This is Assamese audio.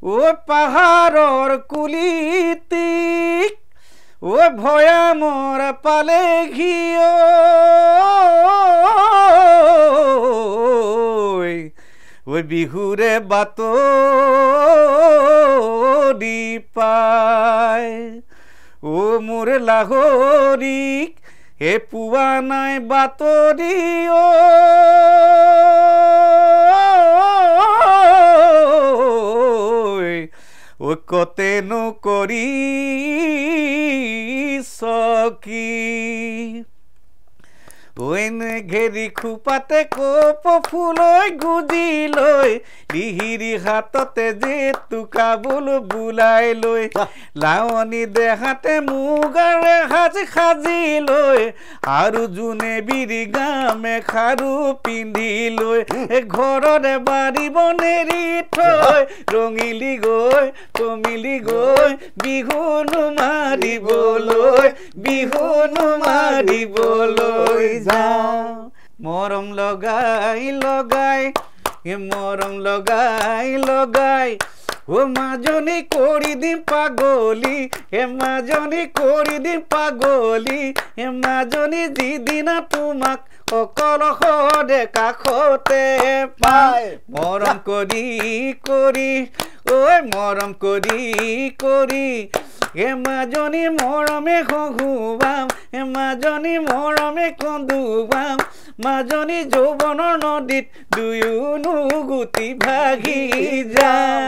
ও পাহাড়ৰ কুলিতিক ও ভয়ামৰ পালেহি ঐ বিহুৰে বাতৰি পায় ও মোৰ লাহৰিক হে পোৱা নাই বাতৰি ঐ কতেনো কৰি সখী ওইনে ঘেৰি খোপাতে কপ ফুলৈ গুজি লৈ লিহিৰি হাততে জেতুকা বোল বুলাই লৈ লাৱনী দেহাতে মুগাৰে সাজি লৈ আৰু জোনে বিৰি গামে খাৰু পিন্ধি লৈ ঘৰৰে বাৰী বনেৰি থৈ ৰঙিলি গৈ কমিলি গৈ বিহুনো মাৰিবলৈ মৰম লগাই ও মাজনী কৰি দিম পাগলী হে মাজনী কৰি দিম পাগলী হে মাজনী যিদিনা তোমাক অকল সদে কাষতে পাই মৰম কৰি মৰম কৰি হে মাজনী মৰমে হহুৱাম হে মাজনী মৰমে কন্দুৱাম মাজনী যৌৱনৰ নদীত দুয়োনো গুটি ভাগি যাম।